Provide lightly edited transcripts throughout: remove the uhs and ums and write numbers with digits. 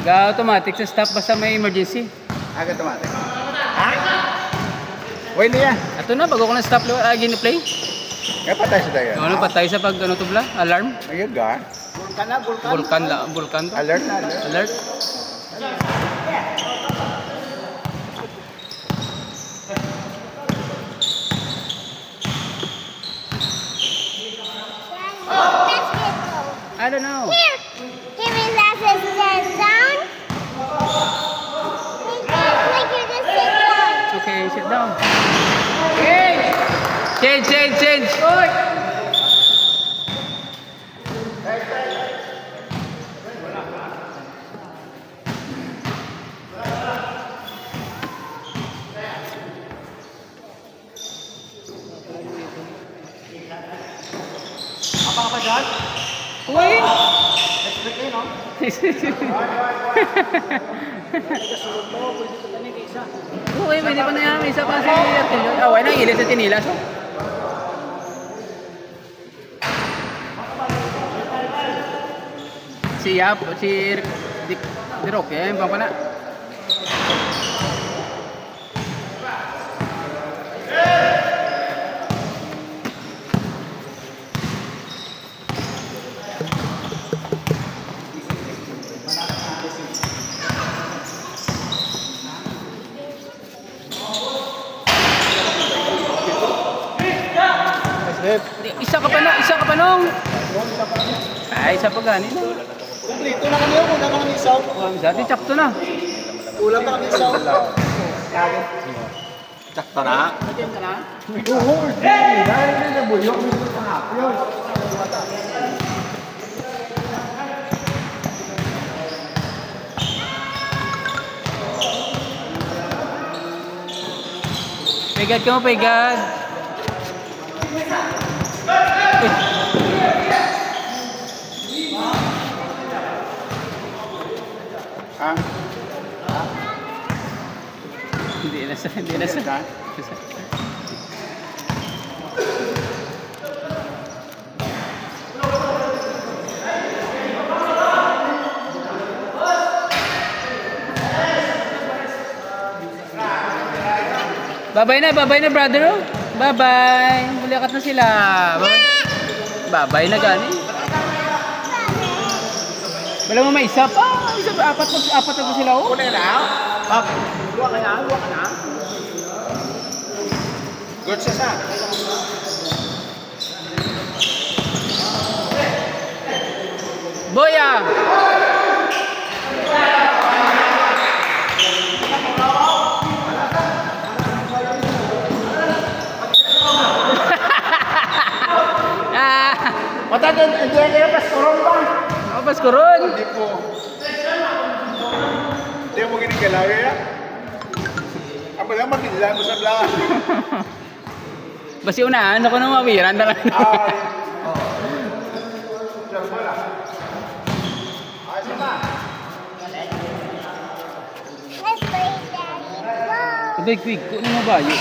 Automatic sa stop basta may emergency. Automatic. Ha? Uy, niya. Ato na, bago ko na stop gini-play. Kaya patay sa dayo. Ano patay sa pag ano tubla? Alarm? Ayun ga. Vulkan. Alert na. Alert. I don't know. Here is access down. Like you're just sit down. It's okay, sit down. Change. Oy! Apa ka pa dyan? Uy! Expect kayo, no? Uy, pwede pa na yan. May isa pa si Artilio. Away na, ilis sa tinilas. Oh. Si Yap, si Roque, yung bang pa na. Isa ka pa nung. Ay, isa pa ganin. Kumplito na kami yun. Wala ka kami isaw. Dati tsakto na. Ulam na kami isaw. Tsakto na? Oo. Dahil na nabuyok. May pangap yun. Pegad ka mo, pegad. Ha? Hindi na sa. Babay na brother. Oh. Bye-bye. Buliakat na sila. Bye-bye na gani. Wala mo may isa pa. Apat na sila. Oh. Una na? Pap. Luwa ka na. Good siya sa. Boya! Matagal, enjoy kayo, paskoron ba? Oh, paskoron! Hindi po. Hindi mo ginigalaw ya? Ako lang makilang mo sa blanc. Basi unahan ako nang mawiran na lang. Let's play, Daddy. Whoa. Quick, kung ano ba yun?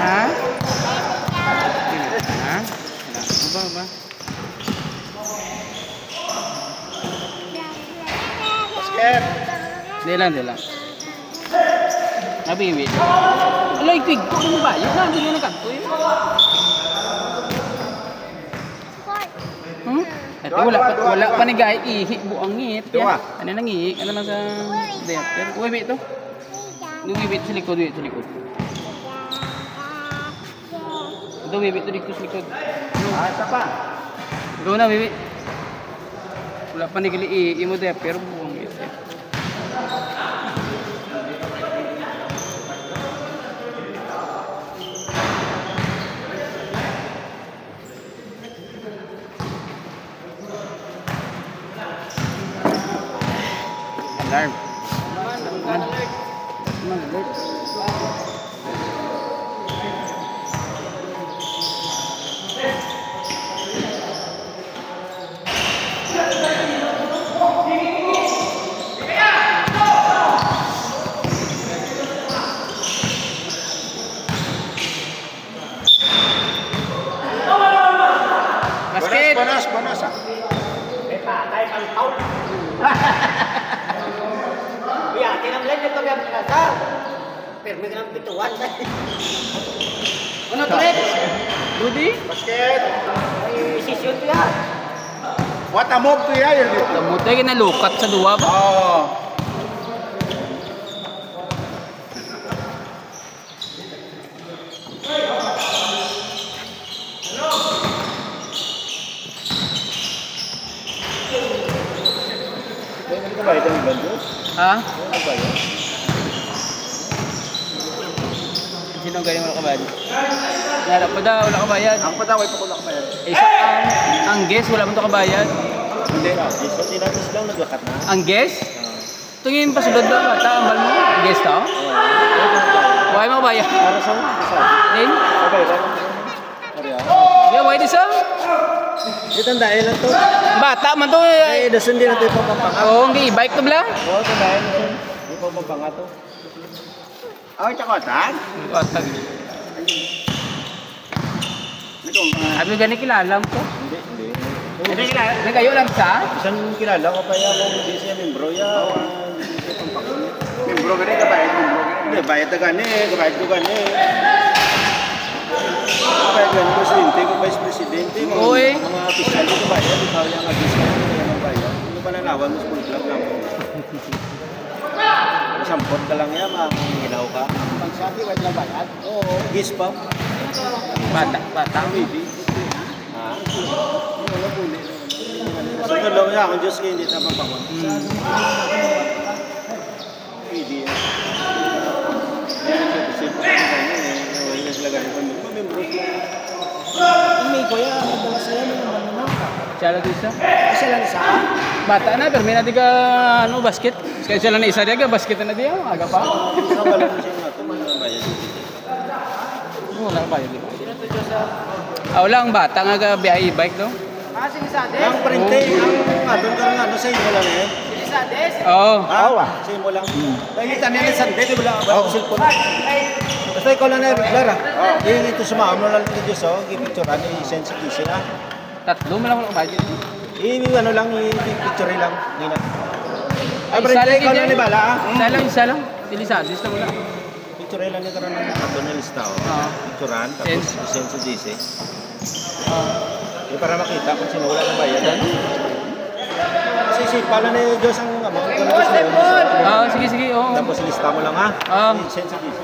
Ha? Ha? Ba? Basket. Di lang. Nabiwi. Alay, quick, kung ano ba yun? Hindi nyo nagkanto yun. Ito, wala pa ni Guy. Ihi, buangit. Dua. Ano nang ihi? Ano lang sa diaper? Uy, ito. Luwibit sa likod. Ito, wibit ito dito sa likod. Isa pa. Ikaw na, wibit. Wala pa ni Guy. Ihi mo diaper, buangit. Alarm. Pirmi ka ng pituan. Ano to, Rex? Rudy? Basket. Ay, sisyon to yan. What a move to yan. Kamutay ka nalukat sa duwa ba? Oo. Ano ba ito yung bando? Ha? Ano ba yun? Sino ang galing wala kabayad? Wala pa daw, wala kabayad. Ang pataway pa ko lang ba yan? Isa ang guest, wala man to kabayad. Hindi. So, tinatis lang naglakat na. Ang guest? Tingin pa sulod ba? Bata, ang bal mo? Guest to? Why mo kabayad? Para sa mga isa. Din? Okay, ba? Ariya. Yeah, why this song? Ito ang dahil lang to. Bata man to. Ay, dasun din natin ipapapanga. Oo, hindi. Bike to bla? Oo, ito dahil lang to. Ipapapanga to. Ay, tsakotan? Watag. Sabi gani kilala mo to. Hindi. Hindi kilala. May kayo lang sa? Isang kilala ko pa yan kung hindi siya membro yan. Membro gani ka bayad, membro gani. Hindi, bayad na gani, kabayad ko gani. Kabayad gani, presidente ko, vice presidente. Uy. Mga opisyal ko bayad, ikaw yung agis ko, yung bayad. Hindi pa nanawan mo school club lang. Sampot ka lang yan, hinaw ka. Pag sabi, wait lang bayad? Oo, gis pa. Bata. Maybe. Ha? Wala puli. So, kalong yan, kung Diyos kayo hindi tamang pangon. Pwede yan. Kasi pa kanya sila ganyan kami. Mamembros lang. May ko yan, nagdala sa'yo, may naman naman. Siya lang isa? Isa lang isa? Bata na, pero may natin ka basket. Kaya siya lang na isa diya, basket na diya. Aga pa. Isa ka lang siya nga ito, mga bayad. Wala ka bayad. Wala ang bata nga biyahe bike do. Ang printe, ang doon ka nga, sa imo lang eh. Oo. Sa imo lang. Nakikita niya ng Sunday, di ba lang ako cellphone? Basta ikaw lang na regular ah. Yung ito sumama mo lang ito Diyos, i-picturean, i-send sa kisi na. Tatlo mo lang ako bayad. Ano lang, i-picture lang. Hindi na. Ay, Isa printe, lang ikaw yun lang eh. ni Bala ah. Isa lang. Tilisadis lang wala. Picture lang yung karoon ng karton na lista. Picturean, tapos i-send sa GC. Para makita kung sino wala ng bayad. Kasi pala na yung Diyos ang amang Sige. Oo. Tapos lista mo lang ha. I-send sa GC.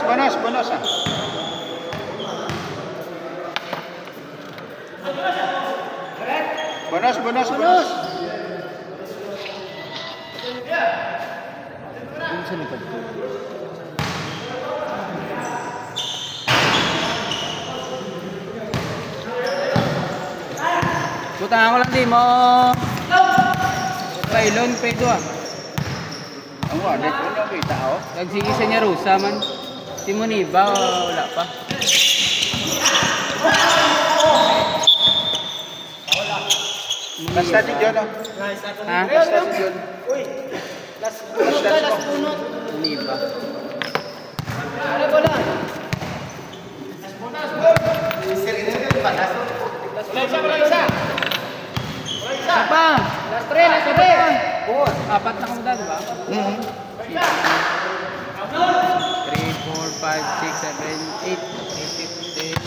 Bonus ah. Bonus. Yung sa likod. Butang ako lang di mo. Pailon, pedo ah. Ang walit ko na kita oh. Nagsigi sa niya rusa man. Si Moniba, wala pa. Last natin yun oh. Ha? Last natin yun. Last punot. Moniba. Isa pa. Last three. Apat na kamuda, di ba? 3, 4, 5, 6, 7, 8, 1010.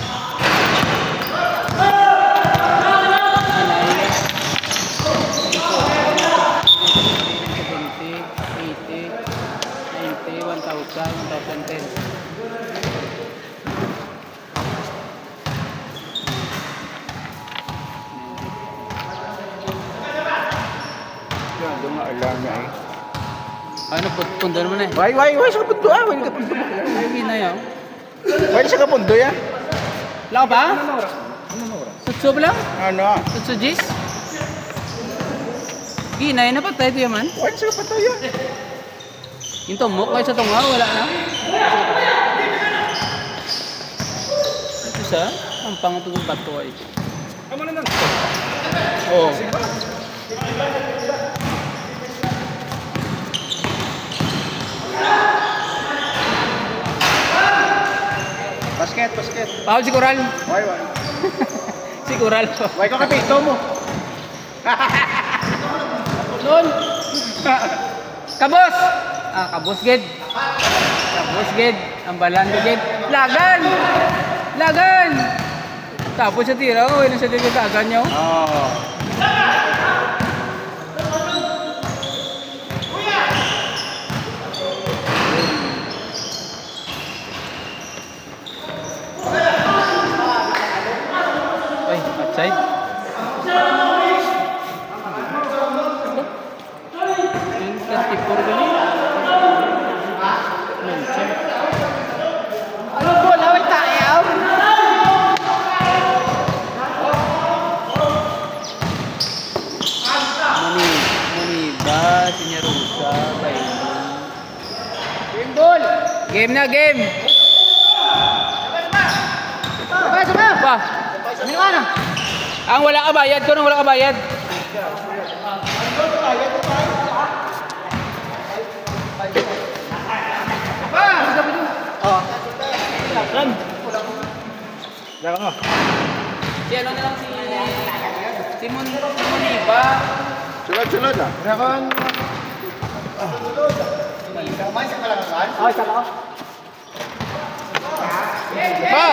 Doon nga alam niya eh. Ano, pundo naman eh. Why sa kapundo ah? Why ka pundo? Hindi na yun. Why sa kapundo ya? Wala ba? Ano oras? Sutso ba lang? Ano? Sutso Jis? Ginay na patay ito yaman. Why sa kapundo ya? Yung tumok kayo sa tunga, wala na. Ito siya, ang pangatugong bato ay. Kamu na lang. Oo. Basket. basket. Paul si Coral. Why? Si Coral. Why ko kapito mo? Noon. Kabos. Kabos gid. Kabos gid. Ang balando gid. Lagan. Lagan. Tapos sa tira, nasa dito lagan niyo. Oo. Ay, outside. Yung 24 gali. Ano po, laway tayo? Muniba, Sinyarusa, Game ball! Game na, game! Sabay! Pa! Ang wala ka bayad ko nung wala ka bayad. Diyan mo. Si ano na lang si Muniba. Sunod-sunod ah. Dragon. Pa!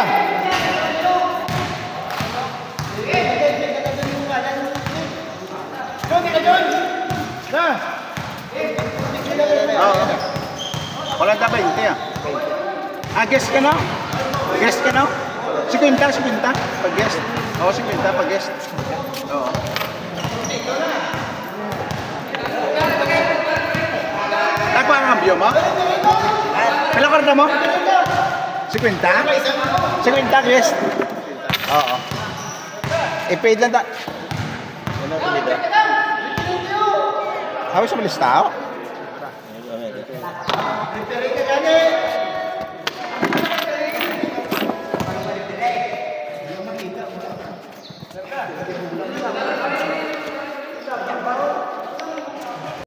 Na! Oo. Wala ka 20 ah. Guest ka na? Guest ka na? 50 pag guest. Oo, 50 pag guest. Oo. Ako ang ambyo mo? Kailan karta mo? 50? 50 guest. Oo. I-paid lang ta. Ano ang pili? Habis sa malistao?